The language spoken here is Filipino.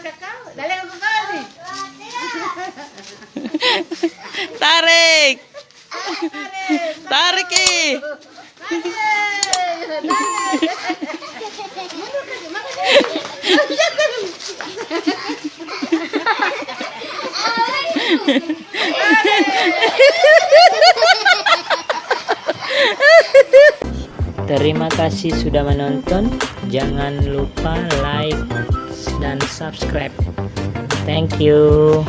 kakao. Dali ang kakao ni. Tarik! Tarik eh! Terima kasih sudah menonton. Jangan lupa like dan subscribe. Thank you.